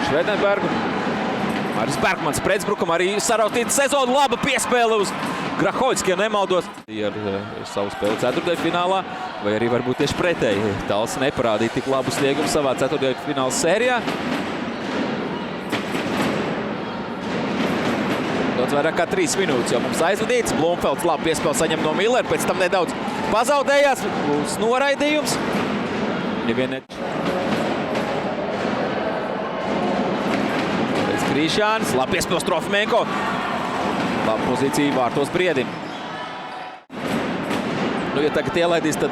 Švedenbergu. Maris Bergmans pretbrukam arī sarautīta sezona. Laba piespēle uz Grahoļsku, ja nemaldos. Ar savu spēli ceturtdaļfinālā, vai arī varbūt tieši pretēji. Talsa neparādīja tik labu sniegumu savā ceturtdaļfināla sērijā. Daudz vairāk kā 3 minūtes jau mums aizvadīts. Blumfelds labu piespēli saņem no Millera, pēc tam nedaudz pazaudējās. Būs noraidījums. Krīšānis, labi piespēles Trofimenko. Laba pozīcija vārtos Briedim. Nu, ja tagad ielaidīs, tad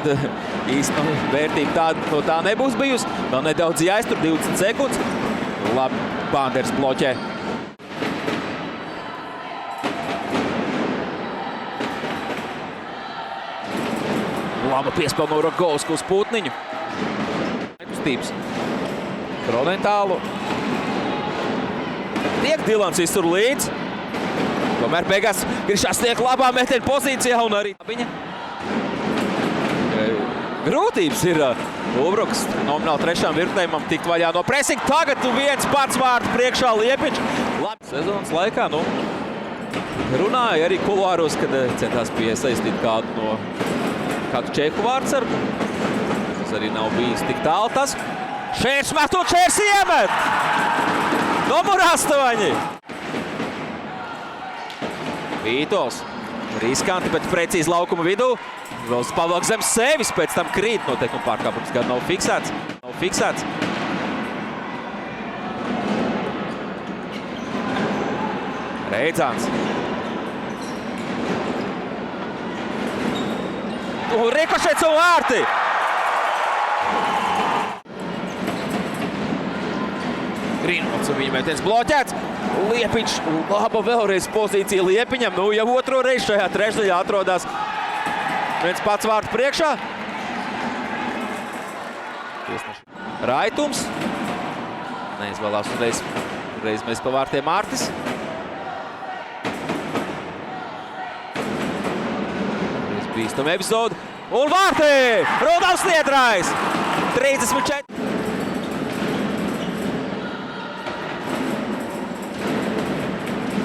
īsti vērtība no tā nebūs bijusi. Vēl nedaudz jāiztur, 20 sekundes. Labi, Banders bloķē. Laba piespēle no Rogovska uz Putniņu. Nekustības. Kronentālu. Tiek Dilans iztur līdz. Tomēr beigās Krišās tiek labā metiena pozīcijā un arī viņa. Grūtības ir Ulbruks nomināli trešām virknējumam tikt vaļā no presinga. Tagad viens pats vārtu priekšā Liepiņš. Labi, sezonas laikā, runāja arī kuluāros, kad centās piesaistīt kādu čehu vārdsargu. Tas arī nav bijis tik tālu tas. Šērs met un Šērs iemet! Numur 8. Vītols. Riskanti, bet precīzi laukuma vidū. Vēl pavelk zem sevis, pēc tam krīt. Noteikuma pārkāpums gan nav fiksēts. Reidzāns. Rikošets un vārti! Grīnvalds un viņa metiens bloķēts. Liepiņš, laba vēlreiz pozīcija Liepiņam. Jau otro reizi šajā trešdaļā atrodas viens pats vārtu priekšā. Raitums. Neizvēlās uzreiz mēs pa vārtiem Mārtis. Bīstam epizodu. Un vārti! Rudolfs Niedrais! 34.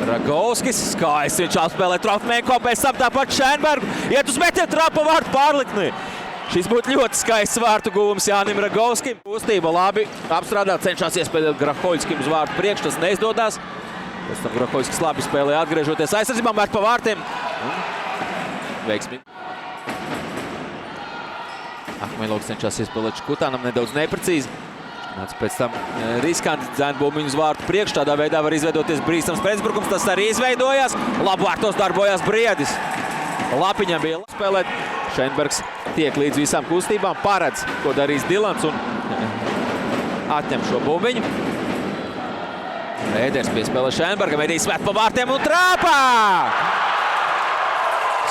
Ragovskis, skaisti viņš apspēlē Trofimenko, pēc tam tāpat Šenbergu. Iet uz metienu trapa vārtu pārlikni. Šis būtu ļoti skaists vārtu guvums Jānim Ragovskim. Kustība labi apstrādāt, cenšās iespēlēt Grahoļskim uz vārtu priekš, tas neizdodās. Pēc tam Grahoļskis labi spēlē atgriežoties aizsardzībā, mērt pa vārtiem. Veiksmīgi. Akmeļoks cenšās iespēlēt Škutānam nedaudz neprecīzi. Pēc tam riskanti dzēnbūmiņu uz vārtu priekš. Tādā veidā var izveidoties brīstams pretbrukums. Tas arī izveidojās. Labvārtos darbojās Briedis. Lapiņam bija spēlēt. Šenbergs tiek līdz visām kustībām. Paredz, ko darīs Dilans un atņem šo bumbiņu. Ēders piespēlē Šenbergam. Edijs met pa vārtiem un trāpā!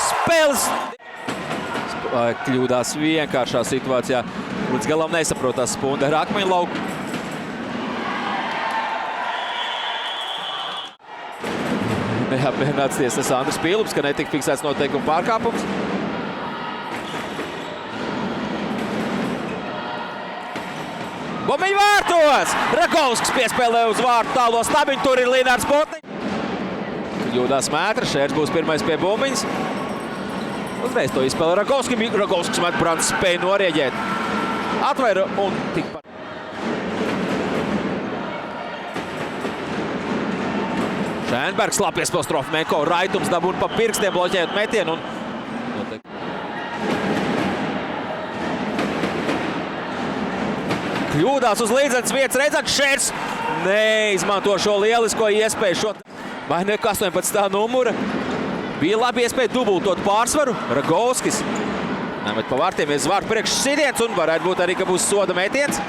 Spēles kļūdās vienkāršā situācijā. Līdz galam nesaprotās Spunda ar akmeņlauku. Neapmierināts tiesas Andris Pīlups, ka netika fiksēts noteikuma pārkāpums. Bumbiņu vārtos! Ragovskis piespēlē uz vārtu tālo stabiņu, tur ir Līnārs Potniņš. Kļūdās Mētra, Šērs būs pirmais pie bumbiņas. Uzreiz to izspēlē Ragovskim. Ragovskis met Brants spēja norieģēt. Atvaira un tikpat. Šenbergs labi piespēles Trofimenko. Raitums dabūna pa pirkstiem bloķējot metienu. Kļūdās uz līdzenes vietas. Redzat, Šērs neizmanto šo lielisko iespēju. Vai neko 18. numura. Bija labi iespēja dubultot pārsvaru. Ragovskis nemet pa vārtiem, viens vārtu priekš sitiens un varētu būt arī, ka būs soda metiens.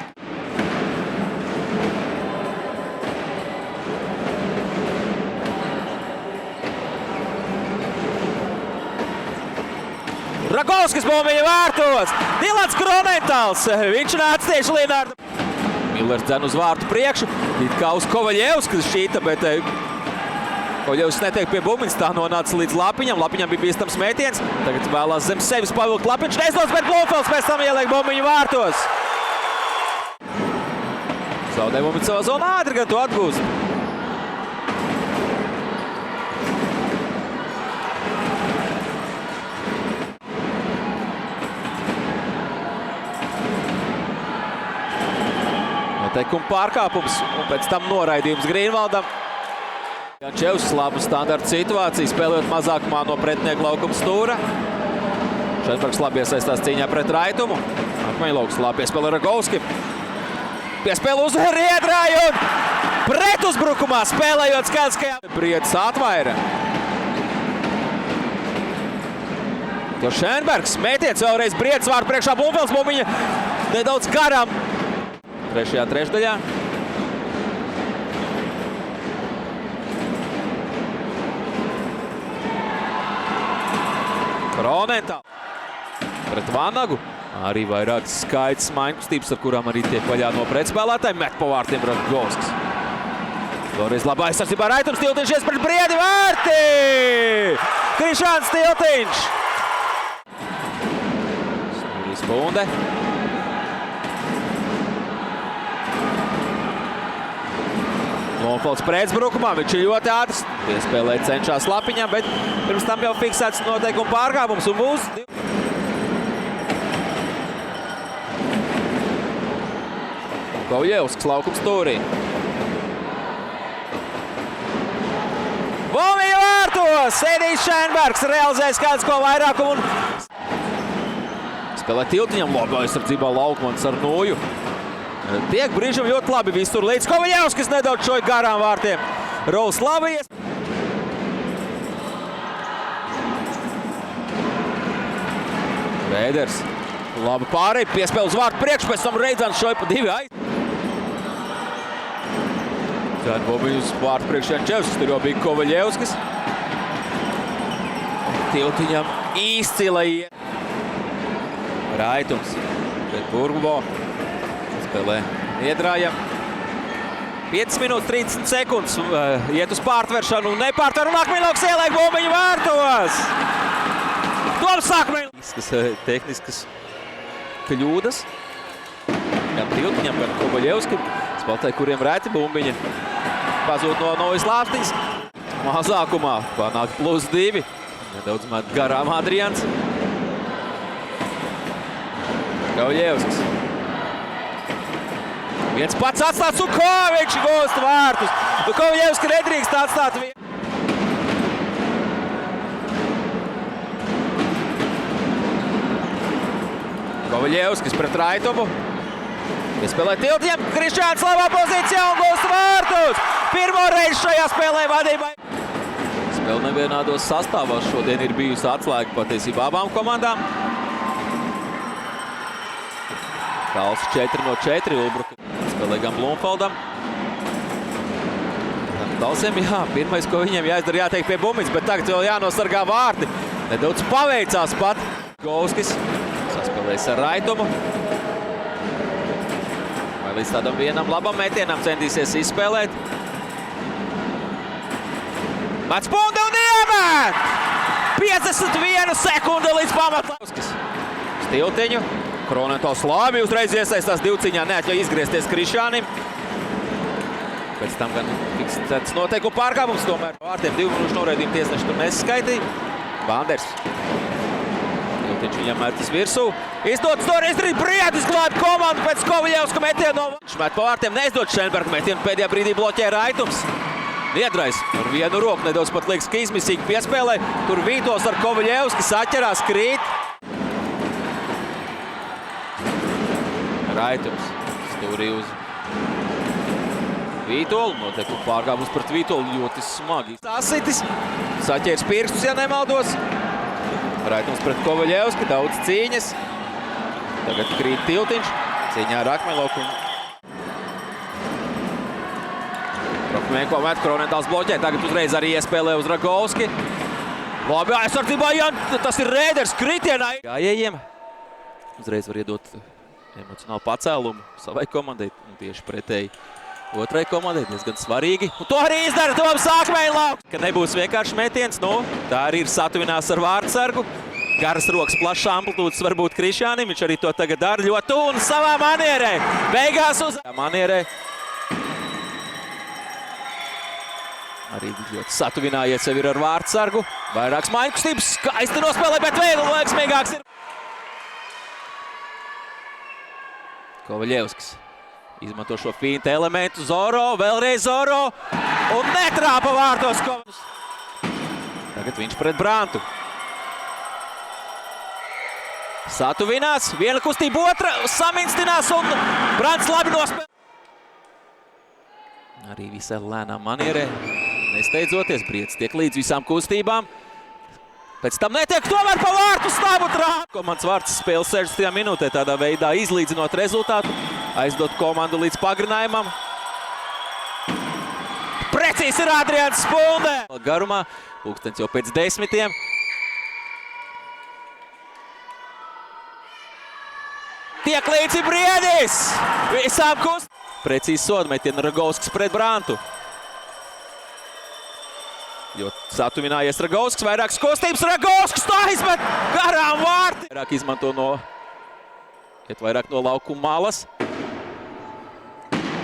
Ragovskis bumbiņa vārtos! Dilans Kronentāls! Viņš nāca tieši Līnārdu. Millers dzen uz vārtu priekšu. It kā uz Kovaļevskas šīta, bet Koļevs netiek pie bumbiņas, tā nonāca līdz Lapiņam. Lapiņam bija bīstams mētiens. Tagad vēlās zem sevis pavilkt Lapiņš. Neizdodas, bet Blumfelds pēc tam ieliek bumbiņu vārtos. Zaudē bumbiņu savā zonā, ātri gan to atgūst. Noteikuma pārkāpums un pēc tam noraidījums Grīnvaldam. Jančevs labu standarta situāciju, spēlējot mazākumā no pretinieku laukuma stūra. Šenbergs labi iesaistās cīņā pret Raitumu. Akmeņlauks labi piespēlē Ragovski. Piespēle uz Riedrāju un pretuzbrukumā spēlējot skaidskajā. Briedis atvaira. Jo Šenbergs mētiens vēlreiz Briedis vārdu priekšā Blumfelds bumbiņa nedaudz garām. Trešajā trešdaļā. Kronentāls pret Vanagu. Arī vairākas skaitas mainkustības, ar kurām arī tiek vaļā no pretspēlētājiem. Met pa vārtiem Ragovskis. Vēlreiz labā aizsardzībā Raitums, Tiltiņš pret Briedi vārti! Krišāns Tiltiņš! Snūris Bunde. Blumfelds pretuzbrukumā, viņš ir ļoti ātrs. Piespēlēt cenšās Lapiņam, bet pirms tam jau fiksēts noteikuma pārkāpums un būs. Koļevskis laukums stūrī. Bumbiņa vārtos! Edijs Šenbergs realizēs kāds ko vairākumu un spēlē Tiltiņam labi aizsardzībā Laukmans ar Nūju. Tiek brīžam ļoti labi visur līdz Koļevskis nedaudz šoja garām vārtiem. Rols labi ies. Vēders. Labi pārēj, piespēl uz vārtu priekš, pēc tam Reidzans šoja pa divi aiz. Tad bumbiņu uz vārtu priekš Jančevs, tur jau bija Koļevskis. Tiltiņam izcila iet. Raitums pret Burgubo. Spēlē Iedrājam. 5 minūtes 30 sekundes. Iet uz pārtveršanu un nepārtver. Un Akmeņlauks ieliek bumbiņu vārtos. Toms Akmeņlauks. Tehniskas kļūdas. Gan Tiltiņam, gan Koļevskim. Spēlētāji, kuriem reti bumbiņa pazūd no Novas Lāpstiņas. Mazākumā panāk +2. Nedaudz met garām Adrians. Koļevskis. Viens pats atstāts un Kovičs gūst vārtus. Koļevski nedrīkst atstāt vienu. Koļevskis pret Raitumu. Piespēlē Tiltiņam, Krišāns labā pozīcijā un gūst vārtus. Pirmo reizi šajā spēlē vadībā. Spēle nevienādos sastāvos šodien ir bijusi atslēga patiesībā abām komandām. Tāls 4 no 4 Ulbruka. Spēlē gan Blumfeldam. Talsiem, jā, pirmais, ko viņiem jāizdara, jātiek pie bumbiņas, bet tagad vēl jānosargā vārti. Nedaudz paveicās pat. Govskis saspēlēs ar Raitumu. Vai līdz tādam vienam labam metienam centīsies izspēlēt. Mets Bunde un iemet! 51 sekunde līdz pamatlaukskis. Tiltiņu. Kronentāls labi uzreiz iesaistās divciņā, neatļauj izgriezties Krišānim. Pēc tam gan fiksēts noteikuma pārkāpums, tomēr vārtiem 2 minūšu noraidījumu tiesneši tur neskaitīja. Banders. Tiltiņš viņam metas virsū. Izdodas to izdarīt Briedis glāb komandu pēc Koļevska metienu. Viņš met pa vārtiem, neizdod Šenberga metienu, pēdējā brīdī bloķē Raitums. Niedrais ar vienu roku, nedaudz pat liekas, ka izmisīgi piespēlē. Tur Vītols ar Koļevski saķerās, krīt. Raitums stūrī uz Vītolu. Noteikti pārkāpums pret Vītolu ļoti smagi. Sasitis. Saķērs pirkstus, ja nemaldos. Raitums pret Koļevski. Daudz cīņas. Tagad krīt Tiltiņš. Cīņā ar Akmeņlauku. Rokmenko met, Kronentāls bloķē. Tagad uzreiz arī iespēlē uz Ragovski. Labi aizsardzībā, Jan. Tas ir Rēders kritienā. Gājējiem. Uzreiz var iedot emocionālu pacēlumu savai komandai, un tieši pretēji Otrai komandai diezgan svarīgi. Un to arī izdara Toms Akmeņlauks. Ka nebūs vienkārši metiens, nu, tā arī ir satuvinās ar vārdsargu. Garas rokas, plašs amplitūdas varbūt Krišjānim, viņš arī to tagad dara ļoti un savā manierē. Beigās uz manierē. Arī ļoti satuvinājies sev ir ar vārdsargu. Vairākas maiņu kustības, skaisti nospēlē, bet vēl veiksmīgāks ir. Kovaļevskis izmanto šo finta elementu. Zoro, vēlreiz Zoro un netrāpa vārtos. Tagad viņš pret Brantu. Satuvinās, viena kustība, otra saminstinās un Brants labi nospēlē. Arī visai lēnām manierē. Nesteidzoties, Briedis tiek līdz visām kustībām. Pēc tam netiek tomēr pa vārtu stāvu trāp. Komandas vārds spēles 60. minūtē tādā veidā izlīdzinot rezultātu. Aizdot komandu līdz pagrinājumam. Precīzi ir Adrians Spunde. Garumā, pulkstens jau pēc 10. Tiek līdzi Briedis. Visām kustībām. Precīzi sodmetienu Ragovskis pret Brantu. Jo satuvinājies Ragovskis, vairākas kustības. Ragovskis tā izmet garām vārti. Vairāk izmanto vairāk no laukuma malas.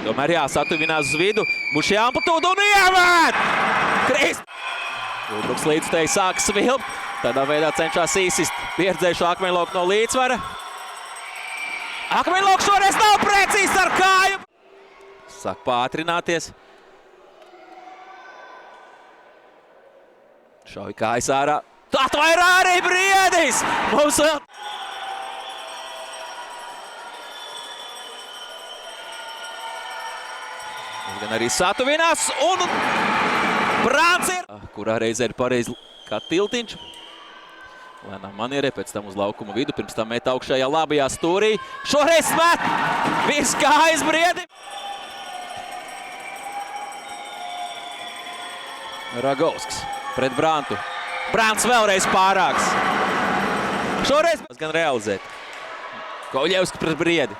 Tomēr jā, satuvinās uz vidu. Būs šī amplitūda un iemet! Ulbruks līdzstēji sāk svilpt. Tādā veidā cenšas īsist pieredzējušu Akmeņlauku no līdzsvara. Akmeņlauks šoreiz nav precīzs ar kāju. Sāk pātrināties. Šauj kājas ārā. Atvairā arī Briedis! Mums vēl... Gan arī satuvinās un... Brants ir... Kurā reizē ir pareizi kā tiltiņš. Lēnām manierē, pēc tam uz laukuma vidu, pirms tam met augšējā labajā stūrī. Šoreiz met! Virs kājas Briedim! Ragovskis pret Brantu. Brants vēlreiz pārāks. Šoreiz gan realizēt. Kovaļevskis pret Briedi.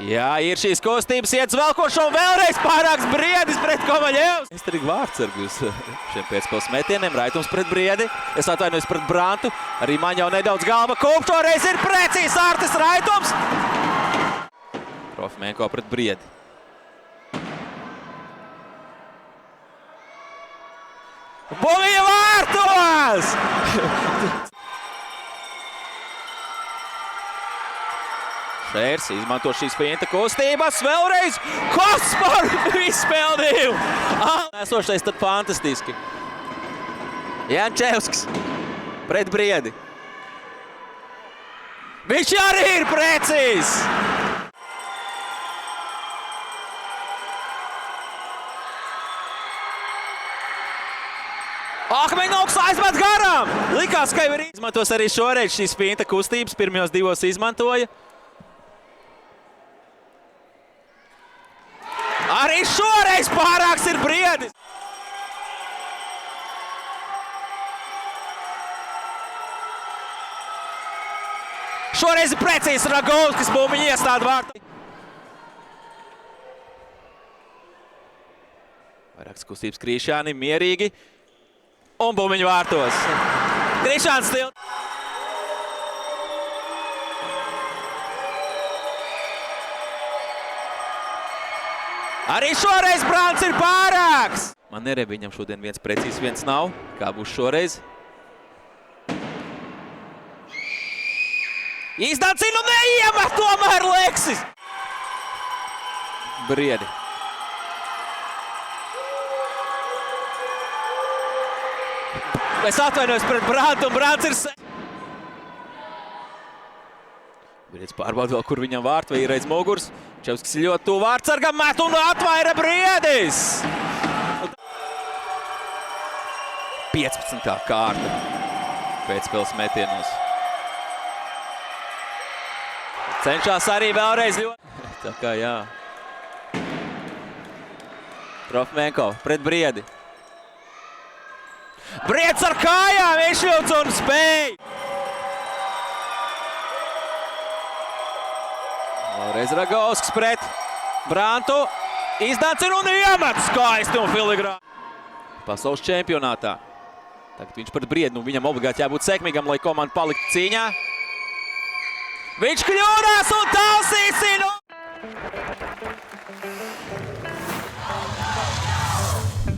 Jā, ir šīs kustības, iet uz velkošo un vēlreiz pārāks Briedis pret Kovaļevski. Meistarīgi vārdsargi uz šiem pēcspēles metieniem. Raitums pret Briedi. Es atvainojos pret Brantu. Arī man jau nedaudz galva kūp. Šoreiz ir precīzs Artis Raitums. Trofimēnko pret Briedi. Buviņa vārtos! Šērs izmanto šīs finta kustības. Vēlreiz Kospar izspēldīju! Esošais tad fantastiski. Jančevskis pret Briedi. Viņš arī ir precīzs! Akmeņlauks aizmet garām! Likās, ka jau ir izmantos arī šoreiz šīs finta kustības. Pirmajos divos izmantoja. Arī šoreiz pārāks ir Briedis! Šoreiz ir precīzs Ragovskis, bumbiņu iestāda vārtu. Vairākas kustības Krišjānim, mierīgi. Un bumbiņu vārtos. Krišjāns stil. Arī šoreiz Brants ir pārāks. Man nerē viņam šodien viens precīzs, viens nav. Kā būs šoreiz? Izdācina un neiemet tomēr Leksis. Briedi. Es atvainojos pret Brantu un Brants ir... Briedis pārbauda vēl, kur viņam vārtu, vai ir reiz mugurs. Čevskis ļoti tuvu vārdsargam, met un atvaira Briedis! 15. kārta pēcspēles metienos. Cenšas arī vēlreiz ļoti. Tā kā jā. Trofimēnko pret Briedi. Briedis ar kājām izšļauts un spēj! Vēlreiz Ragovskis pret Brantu iznācina un iemet skaisti un filigrāni. Pasaules čempionātā. Tagad viņš par briedu, viņam obligāti jābūt sekmīgam, lai komanda paliktu cīņā. Viņš kļūdās un tā